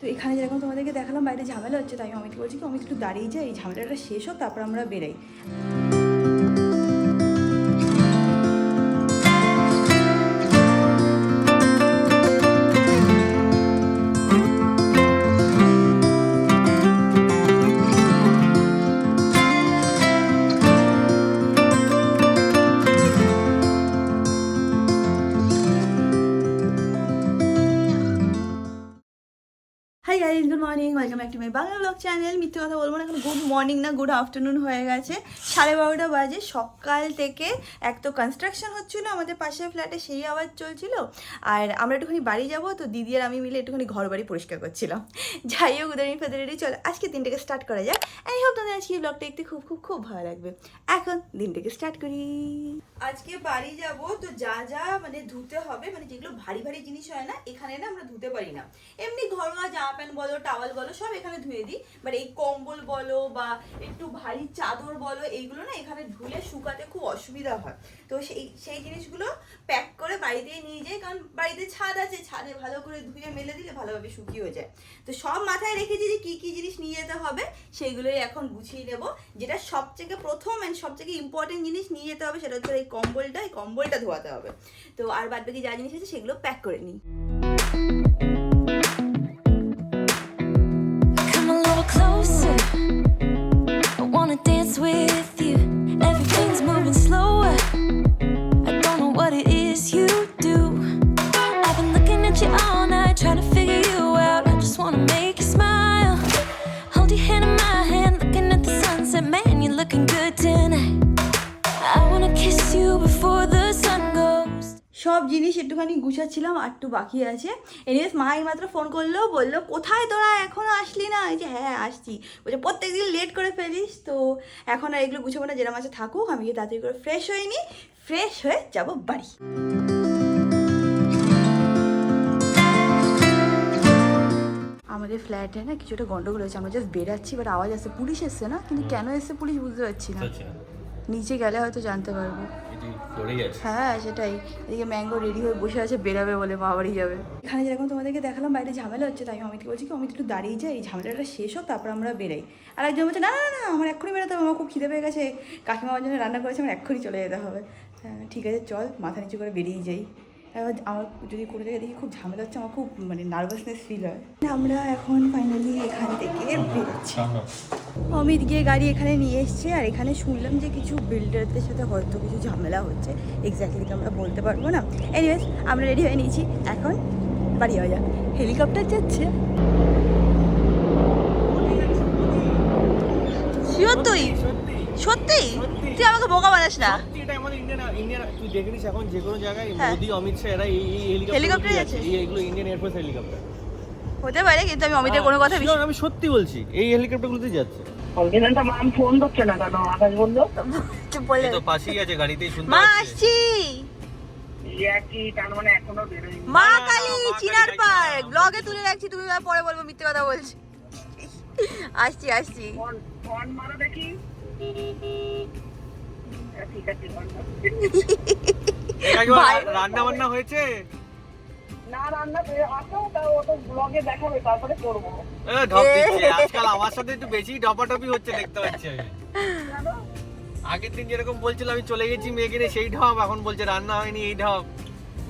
তো এখানে যেরকম তোমাদেরকে দেখালাম বাইরে ঝামেলা হচ্ছে, তাই আমি অমিতকে বলছি কি অমিত একটু দাঁড়িয়ে যাই, এই ঝামেলাটা শেষ হোক তারপর আমরা বেরাই। Hi guys, good morning, welcome back to my Bangla blog channel. মিথ্যে কথা বলবো না, এখন গুড মর্নিং না গুড আফটারনুন হয়ে গেছে, 12:30 বাজে। সকাল থেকে এক তো কনস্ট্রাকশন হচ্ছিলো আমাদের পাশের ফ্ল্যাটে, সেই আওয়াজ চলছিল। আর আমরা একটুখানি বাড়ি যাবো, তো দিদি আর আমি মিলে একটুখানি ঘর বাড়ি পরিষ্কার করছিলাম। যাই হোক, উদাহরণ ফেদের রেডি, চল আজকে দিনটাকে স্টার্ট করা যাক। আই হোপ তোমাদের আজকে এই ব্লগটা দেখতে খুব খুব খুব ভালো লাগবে। এখন দিনটাকে স্টার্ট করি। আজকে বাড়ি যাব, তো যা যা মানে ধুতে হবে, মানে যেগুলো ভারী ভারী জিনিস হয় না, এখানে না আমরা ধুতে পারি না। এমনি ঘরোয়া জামা প্যান্ট বলো, টাওয়াল বলো, সব এখানে ধুয়ে দিই। বাট এই কম্বল বলো বা একটু ভারী চাদর বলো, এইগুলো না এখানে ধুলে শুকাতে খুব অসুবিধা হয়। তো সেই জিনিসগুলো প্যাক করে বাড়িতে নিয়ে যাই, কারণ বাড়িতে ছাদ আছে, ছাদে ভালো করে ধুয়ে মেলে দিলে ভালোভাবে শুকিয়ে যায়। তো সব মাথায় রেখেছি যে কী কী জিনিস নিয়ে যেতে হবে, সেইগুলোই এখন গুছিয়ে নেবো। যেটা সবথেকে প্রথম অ্যান্ড সবথেকে ইম্পর্টেন্ট জিনিস নিয়ে যেতে হবে, সেটা হচ্ছে এই কম্বলটা ধোয়াতে হবে। তো আর বাদ বাকি যা জিনিস আছে সেগুলো প্যাক করে নিই। Closer, I wanna dance with you. Everything's moving slower. I don't know what it is you do. I've been looking at you all night, trying to figure you out. I just wanna make you smile. Hold your hand in my hand, looking at the sunset. Man, you're looking good tonight. I wanna kiss you before the sun goes. সব জিনিস একটুখানি গুছাচ্ছিলাম, আর একটু বাকি আছে। Anyways মা এইমাত্র phone করলো, বললো কোথায় তোরা এখনও আসলি না? এই যে হ্যাঁ আসছি, বলছে প্রত্যেকদিন লেট করে ফেলিস। তো এখন আর এগুলো গুছাবো না, যেরকম আছে থাকুক। আমি গিয়ে তাড়াতাড়ি করে ফ্রেশ হয়ে নিই, ফ্রেশ হয়ে যাবো বাড়ি। আমাদের ফ্ল্যাটে না কিছুটা গন্ডগোল হয়েছে, আমরা জাস্ট বেরাচ্ছি, বাট আওয়াজ আসছে। পুলিশ এসছে না, কিন্তু কেন এসছে পুলিশ বুঝতে পারছি না। নিচে গেলে হয়তো জানতে পারবো। হ্যাঁ সেটাই। এদিকে ম্যাঙ্গো রেডি হয়ে বসে আছে বেরাবে বলে, মা বাড়ি যাবে। এখানে যেরকম তোমাদেরকে দেখালাম বাইরে ঝামেলা হচ্ছে, তাই আমি অমিতকে বলছি কি অমিত একটু দাঁড়িয়ে যাই, এই ঝামেলাটা শেষ হোক তারপর আমরা বেরাই। আর একজন বলছে না না না আমার এক্ষুনি বেরোতে হবে, আমার খুব খিদে পেয়ে গেছে, কাকিমা আমার জন্য রান্না করেছে, আমার এক্ষুনি চলে যেতে হবে। হ্যাঁ ঠিক আছে চল, মাথা নিচু করে বেরিয়ে যাই। এবার আমার যদি কোনো জায়গায় দেখি খুব ঝামেলা হচ্ছে, আমার খুব মানে নার্ভাসনেস ফিল হয়। আমরা এখন ফাইনালি এখান থেকে বেরোচ্ছি। অমিত গিয়ে গাড়ি এখানে নিয়ে এসছে, আর এখানে শুনলাম যে কিছু বিল্ডারদের সাথে হয়তো কিছু ঝামেলা হচ্ছে, এক্স্যাক্টলি তো আমরা বলতে পারবো না। এনিওয়েজ আমরা রেডি হয়ে নিয়েছি, এখন বাড়ি যাওয়া যাক। হেলিকপ্টার যাচ্ছে। শিওর তুই? সত্যি? তুই আমাকে বোকা বানাস না। এটা আমাদের ইন্ডিয়ান তুই দেখে নিস, এখন যে কোনো জায়গায় মোদি অমিত শাহ এরা এই হেলিকপ্টার যাচ্ছে, এইগুলো ইন্ডিয়ান এয়ারফোর্স হেলিকপ্টার হতে পারে, কিন্তু আমি অমিতের কোনো কথা বিশ্বাস, আমি সত্যি বলছি এই হেলিকপ্টারগুলোতেই যাচ্ছে। অরিজিনালটা মাম ফোন করছে না কেন? আকাশ বললো চুপ বলে তো পাশেই আছে, গাড়িতেই শুনতে মা পাচ্ছি। আসছি। কি তার মানে এখনো বেরোয়নি? মা কালী চিনার পার্ক ব্লগে তুলে রাখছি, তুমি পরে বলবো মিথ্যে কথা বলছি। আসছি আসছি। ফোন ফোন মারো দেখি। ঠিক আছে রান্না বান্না হয়েছে না? রান্না আসো, তা ও তো ব্লগে দেখাবে, তারপরে করবো। ঢপ দিচ্ছে আজকাল, আমার সাথে একটু বেশি ডপাটপি হচ্ছে দেখতে পাচ্ছি আমি। আগের দিন যেরকম বলছিল আমি চলে গেছি মেয়ে কিনে, সেই ঢপ, এখন বলছে রান্না হয়নি, এই ঢপ।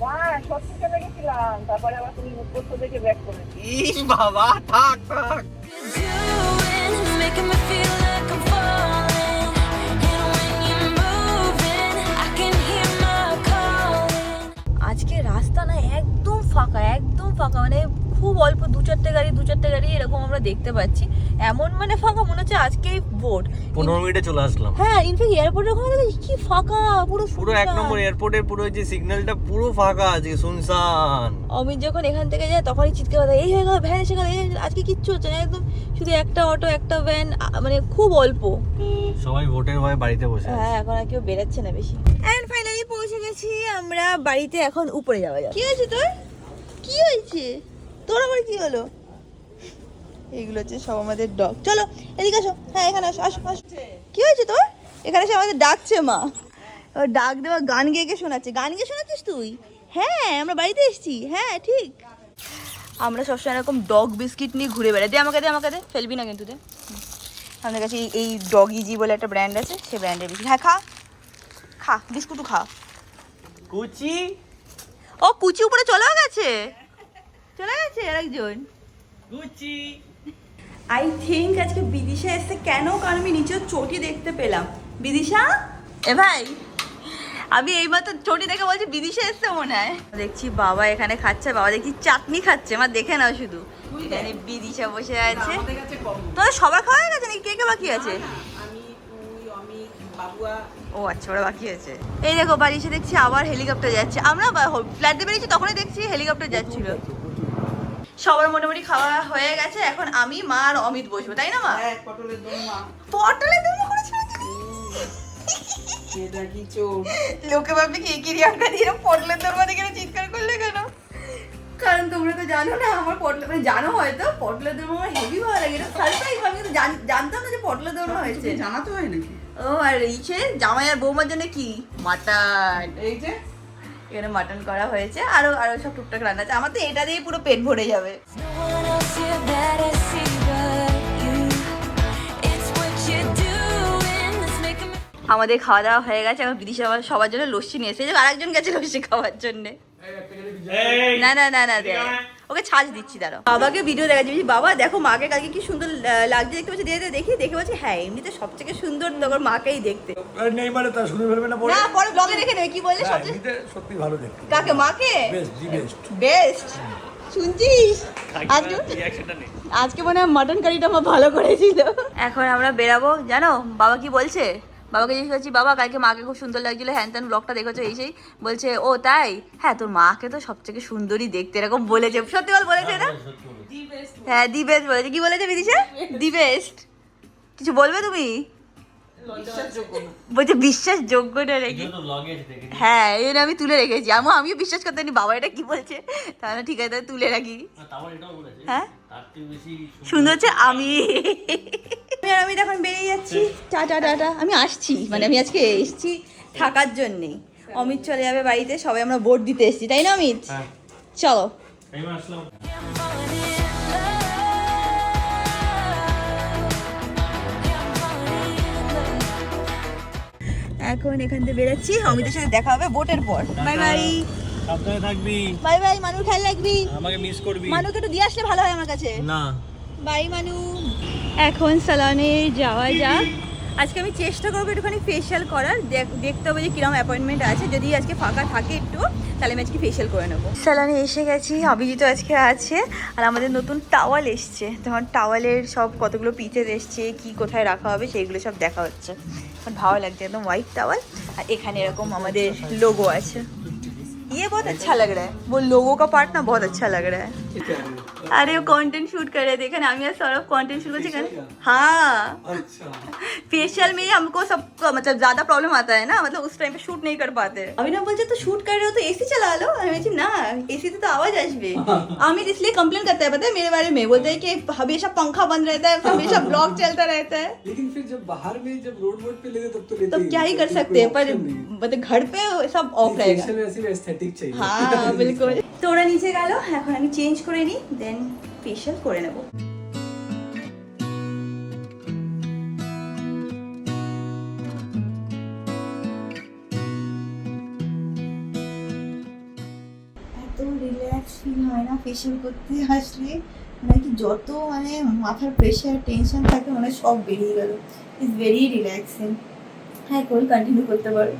না সত্যি চলে গেছিলাম, তারপরে আবার তুমি মুখ করতে দেখে ব্যাক করে। ইস বাবা, থাক থাক। Doing, making me feel like I'm falling. And when you're moving, I can hear my calling. আজকে রাস্তা না একদম ফাঁকা, একদম ফাঁকা, মানে খুব অল্প দু চারটে গাড়ি এরকম আমরা দেখতে পাচ্ছি। এমন মানে ফাঁকা মনে হচ্ছে আজকেই ভোট। 15 মিনিটে চলে আসলাম। হ্যাঁ ইনফ্যাক্ট এয়ারপোর্টের ওখানে দেখি কি ফাঁকা, পুরো পুরো এক নম্বর এয়ারপোর্টের পুরো যে সিগন্যালটা পুরো ফাঁকা আছে, শুনশান। অমিত যখন এখান থেকে যায় তখনই চিৎকার করে এই হয়ে গেল, ভ্যান এসে গেল। আজকে কিচ্ছু হচ্ছে না, একদম শুধু একটা অটো একটা ভ্যান, মানে খুব অল্প। সবাই ভোটের ভয়ে বাড়িতে বসে আছে। হ্যাঁ এখন আর কেউ বেরোচ্ছে না বেশি। এন্ড ফাইনালি পৌঁছে গেছি আমরা বাড়িতে, এখন উপরে যাওয়া যাক। কি হয়েছে তোর? কি হয়েছে তোর? আবার কি হলো? এইগুলো হচ্ছে সব আমাদের ডগ। চলো এদিকে আসো, হ্যাঁ এখানে আসো আসো আসো। কি হয়েছে তোর? এখানে এসে আমাদের ডাকছে মা, ওর ডাক দেওয়া গান গেয়ে শোনাচ্ছে। গান গেয়ে শোনাচ্ছিস তুই? হ্যাঁ আমরা বাড়িতে এসেছি, হ্যাঁ ঠিক। আমরা সবসময় এরকম ডগ বিস্কিট নিয়ে ঘুরে বেড়াই। দে আমাকে দে, ফেলবি না কিন্তু। দে আমাদের কাছে এই ডগিজি বলে একটা ব্র্যান্ড আছে, সেই ব্র্যান্ডের বিস্কিট। হ্যাঁ খা বিস্কুটও খা। কুচি ও কুচি উপরে চলে গেছে আরেকজন। কুচি আই থিঙ্ক আজকে বিদিশা এসছে কেন, কারণ আমি নিচেও চটি দেখতে পেলাম। বিদিশা এ ভাই, আমি এইমাত্র চটি দেখে বলছি বিদিশা এসছে মনে হয়। দেখছি বাবা এখানে খাচ্ছে, বাবা দেখছি চাটনি খাচ্ছে, আমার দেখে নাও শুধু। এখানে বিদিশা বসে আছে। তোদের সবার খাওয়া হয়ে গেছে নাকি? কে কে বাকি আছে? ও আচ্ছা, ওরা বাকি আছে। এই দেখো বাড়ি এসে দেখছি আবার হেলিকপ্টার যাচ্ছে। আমরা ফ্ল্যাটে বেরিয়েছি তখনই দেখছি হেলিকপ্টার যাচ্ছিল। সবার মোটামুটি খাওয়া হয়ে গেছে, এখন আমি মা আর অমিত বসবো, তাই না মা? পটলের দোরমা করেছে। লোকে ভাববে কি রিয়াঙ্কা দিয়ে পটলের দোরমা দেখে চিৎকার করলে কেন? কারণ তোমরা তো জানো না আমার জানো হয়তো পটলের দোরমা আমার হেভি ভালো লাগে। এটা সারপ্রাইজ, আমি তো জানতাম না যে পটলের দোরমা হয়েছে। জানাতে হয় নাকি? ও আর ইচ্ছে জামাই আর বৌমার জন্য কি মাটন, এই যে এখানে মাটন করা হয়েছে, আরো সব টুকটাক রান্না আছে। আমার তো এটা দিয়ে পুরো পেট ভরে যাবে। No one else here that I see but you. It's what you're doing that's making me. আমাদের খাওয়া দাওয়া হয়ে গেছে, এখন বিদিশা আবার সবার জন্য লস্যি নিয়ে এসেছে। আরেকজন গেছে লস্যি খাওয়ার জন্য। না দে, ওকে ছাঁচ দিচ্ছি, দাঁড়াও। বাবাকে ভিডিও দেখাচ্ছি, বাবা দেখো মাকে কালকে কি সুন্দর লাগছে দেখতে পাচ্ছি, দেখে বলছি হ্যাঁ এমনিতে সবথেকে সুন্দর তখন মাকেই দেখতে। নেই মানে তা শুনে ফেলবে না পরে। না পরে ব্লগে দেখে নেবে কি বললে সবচেয়ে এমনিতে সত্যি ভালো দেখতে। কাকে? মাকে বেস্ট বেস্ট। শুনছিস আজকে মনে হয় মাটন কারিটা আমার ভালো করেছিল। এখন আমরা বেরাবো, জানো বাবা কি বলছে? বাবাকে জিজ্ঞেস করছি, বাবা কালকে মাকে খুব সুন্দর লাগছিল, হ্যান ত্যান ব্লগটা দেখেছো এই সেই। বলছে ও তাই, হ্যাঁ তোর মাকে তো সবথেকে সুন্দরী দেখতে, এরকম বলেছে। সত্যি বলেছে না? হ্যাঁ দি বেস্ট বলেছে। কি বলেছে বিদিশা? The best. কিছু বলবে তুমি? বলছে বিশ্বাসযোগ্য না নাকি? হ্যাঁ এই জন্য আমি তুলে রেখেছি। আমিও বিশ্বাস করতে নি বাবা এটা কি বলছে, তাহলে ঠিক আছে তুলে রাখি। হ্যাঁ সুন্দর হচ্ছে। আমি এখন বেরিয়ে যাচ্ছি, টাটা। আমি আসছি, মানে আমি আজকে এসছি থাকার জন্যে। অমিত চলে যাবে বাড়িতে, সবাই আমরা ভোট দিতে এসছি, তাই না অমিত? চলো। I'm falling in love. Yeah, I'm falling in love. এখন এখান থেকে বেরোচ্ছি, অমিতের সাথে দেখা হবে ভোটের পর। Bye bye. সাবধানে থাকবি। বাই মানু, খেয়াল রাখবি। আমাকে মিস করবি। মানুকে একটু দিয়ে আসলে ভালো হয় আমার কাছে। না বাই মানু। এখন সালনে যাওয়া যাক। আজকে আমি চেষ্টা করবো একটুখানি ফেশিয়াল করার, দেখতে হবে যে কিরকম অ্যাপয়েন্টমেন্ট আছে। যদি আজকে ফাঁকা থাকে একটু, তাহলে আমি আজকে ফেশিয়াল করে নেবো। সালনে এসে গেছি, অভিজিৎ আজকে আছে, আর আমাদের নতুন টাওয়াল এসছে। তখন টাওয়ালের সব কতগুলো পিসেস এসছে, কি কোথায় রাখা হবে সেইগুলো সব দেখা হচ্ছে। এখন ভালো লাগছে, একদম হোয়াইট টাওয়াল, আর এখানে এরকম আমাদের লোগো আছে। ये बहुत अच्छा लग रहा है, वो लोगों का पार्ट ना बहुत अच्छा लग रहा है। अरे वो कंटेंट शूट कर रहे थे, আমি আর सौरभ कंटेंट शूट करते हैं। हाँ फेशियल में हमको सब मतलब ज्यादा प्रॉब्लम आता है ना, मतलब उस टाइम पे शूट नहीं कर पाते। अभी ना बोलते तो शूट कर रहे हो तो एसी चला लो। আমি বলছি না एसी से तो आवाज আসবে। अमित इसलिए कंप्लेन करता है पता है मेरे बारे में, बोलता है कि हमेशा पंखा बंद रहता है, हमेशा ब्लॉग चलता रहता है। लेकिन फिर जब बाहर में जब रोड पे लेते तब तो लेते तब क्या ही कर सकते हैं, पर मतलब घर पे सब ऑफ रहेगा। एस्थेटिक चाहिए। হ্যাঁ বিলকুল। তো ওরা নিচে গেল, এখন আমি চেঞ্জ করে নিই, দেন ফেশিয়াল করে নেব। এত রিল্যাক্স ফিল হয় না ফেশিয়াল করতে আসলে, নাকি যত মানে মাথার প্রেশার টেনশন থাকে মানে সব বেরিয়ে গেল। It's very relaxing. হ্যাঁ কোল কন্টিনিউ করতে পারো।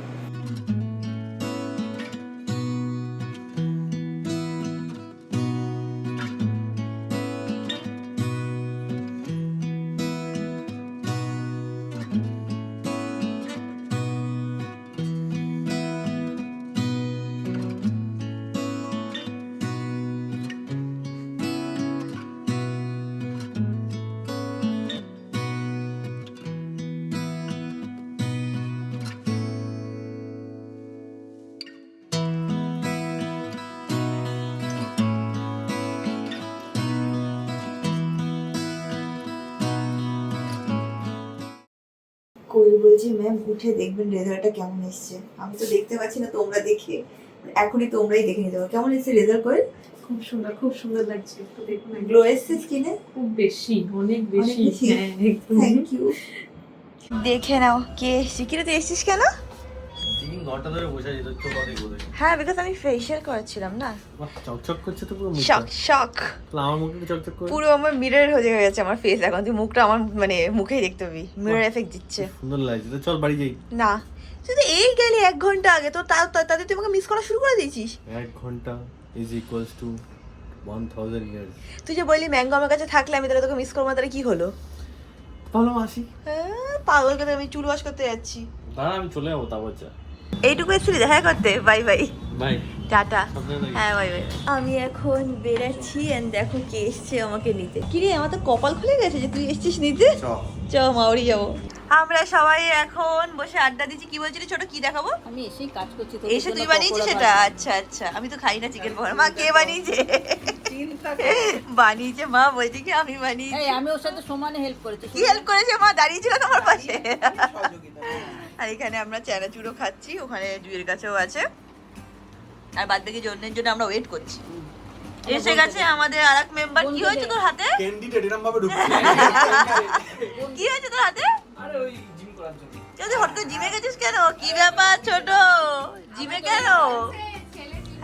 কোয়েল বলছে ম্যাম উঠে দেখবেন রেজাল্টটা কেমন এসছে। আমি তো দেখতে পাচ্ছি না, তোমরা দেখে এখনই তোমরাই দেখে নিতে পারো কেমন এসছে রেজাল্ট। কোয়েল খুব সুন্দর লাগছে একটু দেখুন একবার। গ্লো এসছে স্কিনে। খুব বেশি, অনেক বেশি। বেশি? হ্যাঁ, একদম। Thank you. দেখে নাও কে এসেছি। কিরে তুই এসেছিস কেন? 3 ঘন্টা ধরে বসে আছি তোর চোখ অনেক বোঝে হ্যাঁ, বিকজ আমি ফেশিয়াল করেছিলাম না। চকচক করছে তো পুরো মুখটা শক শক। তাহলে আমার মুখে চকচক করে পুরো আমার মিরর হয়ে গেছে আমার ফেস এখন। তুই মুখটা আমার মানে মুখেই দেখতে পাবি, মিরর এফেক্ট দিচ্ছে। সুন্দর লাগছে তো চল বাড়ি যাই না তুই তো এই গেলি 1 ঘন্টা আগে, তো তাতে তুই আমাকে মিস করা শুরু করে দিয়েছিস। 1 ঘন্টা ইজ ইকুয়ালস টু 1000 ইয়ার্স তুই যে বললি ম্যাঙ্গো আমার কাছে থাকলে আমি তাহলে তোকে মিস করবো না, তাহলে কি হলো? ভালো আসি পাগল কথা, আমি চুল ওয়াশ করতে যাচ্ছি। দাঁড়া আমি চলে যাবো তারপর যা এইটুকু এসেছিলি দেখা করতে? Bye bye, bye tata. সাবধানে থাকিস। হ্যাঁ বাই বাই। আমি এখন বেরাচ্ছি এন্ড দেখো কে এসছে আমাকে নিতে। কিরে আমার তো কপাল খুলে গেছে যে তুই এসছিস নিতে। চ মাউরি যাবো। আমরা সবাই এখন বসে আড্ডা দিচ্ছি। কি বলছিলি ছোট, কি দেখাবো? আমি এসেই কাজ করছি তো এসে তুই বানিয়েছিস সেটা? আচ্ছা আচ্ছা, আমি তো খাই না চিকেন পকোড়া। মা কে বানিয়েছে? বানিয়েছে মা, বলছি কি আমি বানিয়েছি। এই আমি ওর সাথে সমানে হেল্প করেছি কি হেল্প করেছে মা? দাঁড়িয়েছিল তোমার পাশে। আর এখানে আমরা চানাচুরো খাচ্ছি, ওখানে জুয়ের কাছেও আছে। আর বাদ বাকি জনের জন্য আমরা ওয়েট করছি। এসে গেছে আমাদের আরেক মেম্বার। কি হয়েছে তোর হাতে? ক্যান্ডিডেট এরকম ভাবে ঢুকছে কি হয়েছে তোর হাতে? আরে ওই জিম করার জন্য তুই হঠাৎ করে জিমে গেছিস কেন? কি ব্যাপার ছোট, জিমে কেন?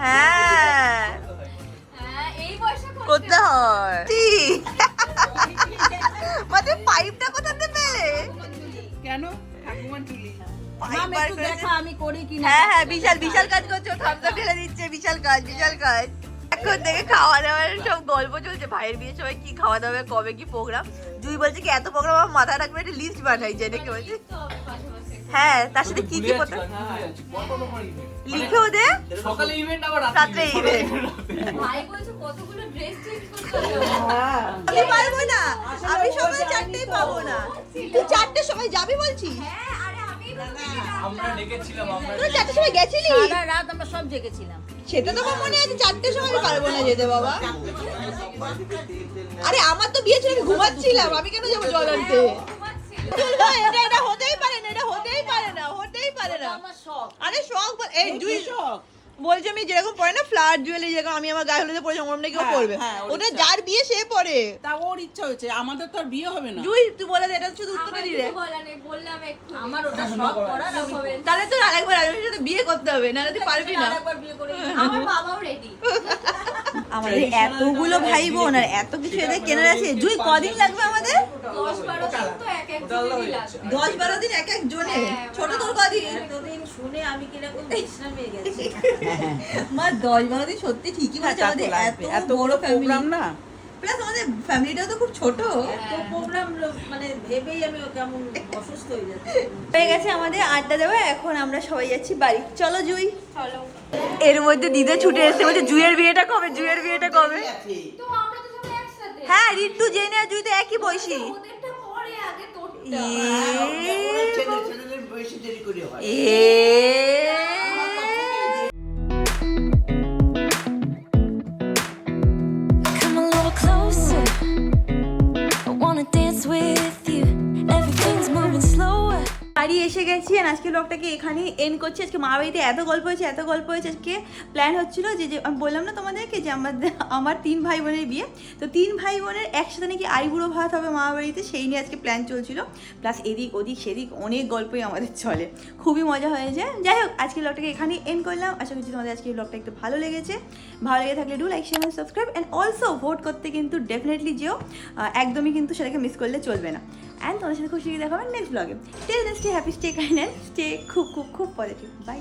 হ্যাঁ করতে হয়। মানে পাইপটা কোথা থেকে পেলে? কেন ঠাকুমার চুলি পাইপ মাম বার একটু করেছে। দেখা আমি করি কি না হ্যাঁ হ্যাঁ, বিশাল বিশাল কাজ করছে। থামসা ঢেলে দিচ্ছে, বিশাল কাজ বিশাল কাজ। এখন থেকে খাওয়া দাওয়ার সব গল্প চলছে। ভাইয়ের বিয়ে সবাই কি খাওয়া দাওয়া, কবে কি প্রোগ্রাম। জুই বলছে কি এত প্রোগ্রাম আমার মাথায় রাখবে, একটা লিস্ট বানাই যায় নাকি বলছে। হ্যাঁ, তার সাথে কি কি করতে লিখেও দে। সকালে ইভেন্ট আবার রাত্রে ইভেন্ট। ভাই বলছে কতগুলো ড্রেস চেঞ্জ করতে হবে। কি পারবো না, আমি সকাল 4টেই পাবো না। তুই 4টের সময় যাবি বলছিস? হ্যাঁ, আরে আমি আমরা ডেকেছিলাম আমরা তুই 4টের সময় গেছিলি? সারা রাত আমরা সব জেগেছিলাম সেটা তো আমার মনে আছে। 4টের সময় আমি পারবো না যেতে বাবা। আরে আমার তো বিয়ে ছিল, আমি ঘুমাচ্ছিলাম। আমি কেন যাবো জল আনতে? এটা হতেই পারে না, এটা হতেই পারে না, হতেই পারে না। আমার শখ আরে শখ এই জুই বলছে আমি যেরকম পরে না ফ্লাওয়ার জুয়েলারি, যেরকম আমি আমার গায়ে হলুদে পরে ওরকম নাকি ও পরবে। ওটা যার বিয়ে সে পরে। তা ওর ইচ্ছা হয়েছে, আমাদের তো আর বিয়ে হবে না। জুই তুই বলে দে, এটা শুধু উত্তরটা দিলে। বলা নেই, বললাম একটু। আমার ওটা শখ করার আমি তাহলে তোর আরেকবার আরেকবার সাথে বিয়ে করতে হবে, নাহলে তুই পারবি না। আরেকবার বিয়ে করে আমার বাবাও রেডি। আমাদের এতগুলো ভাই বোন আর এত কিছু এদের কেনার আছে। জুই কদিন লাগবে আমাদের? 10-12 দিন তো এক এক দিনই লাগবে। 10-12 দিন এক এক জনে। ছোট তোর কদিন? এতদিন শুনে আমি কিরকম বিছনা পেয়ে গেছি মা 10-12 দিন সত্যি ঠিকই বলেছে। আমাদের এত বড় প্রোগ্রাম ফ্যামিলি না, প্লাস আমাদের ফ্যামিলিটাও তো খুব ছোট। তো প্রোগ্রাম মানে ভেবেই আমি কেমন অসুস্থ হয়ে যাচ্ছি হয়ে গেছে আমাদের আড্ডা দেওয়া। এখন আমরা সবাই যাচ্ছি বাড়ি। চলো জুই। চলো। এর মধ্যে দিদা ছুটে এসে বলছে জুইয়ের বিয়েটা কবে, জুইয়ের বিয়েটা কবে? তো আমরা তো সবাই একসাথে। হ্যাঁ, রিট্টু জেনে আর জুই তো একই বয়সী। ওদেরটা পরে আগে তোরটা। Come a little closer. I wanna dance with you. Everything's moving slower. বাড়ি এসে গেছি আর আজকে ব্লগটাকে এখানেই এন্ড করছি। আজকে মা বাড়িতে এত গল্প হয়েছে, এত গল্প হয়েছে। আজকে প্ল্যান হচ্ছিল যে আমি বললাম না তোমাদেরকে যে আমার 3 ভাই বোনের বিয়ে, তো 3 ভাই বোনের একসাথে নাকি আইবুড়ো ভাত হবে মা বাড়িতে, সেই নিয়ে আজকে প্ল্যান চলছিল। প্লাস এদিক ওদিক সেদিক অনেক গল্পই আমাদের চলে, খুবই মজা হয়েছে। যাই হোক, আজকে ব্লগটাকে এখানেই এন্ড করলাম। আশা করছি তোমাদের আজকে ব্লগটা একটু ভালো লেগেছে। ভালো লেগে থাকলে do like share and subscribe and also vote করতে কিন্তু ডেফিনেটলি যেও, একদমই কিন্তু সেটাকে মিস করলে চলবে না। অ্যান্ড তোমাদের সাথে খুশি দেখা হবে নেক্সট ব্লগে। Till then stay happy, stay kind and stay খুব খুব খুব পজিটিভ। বাই।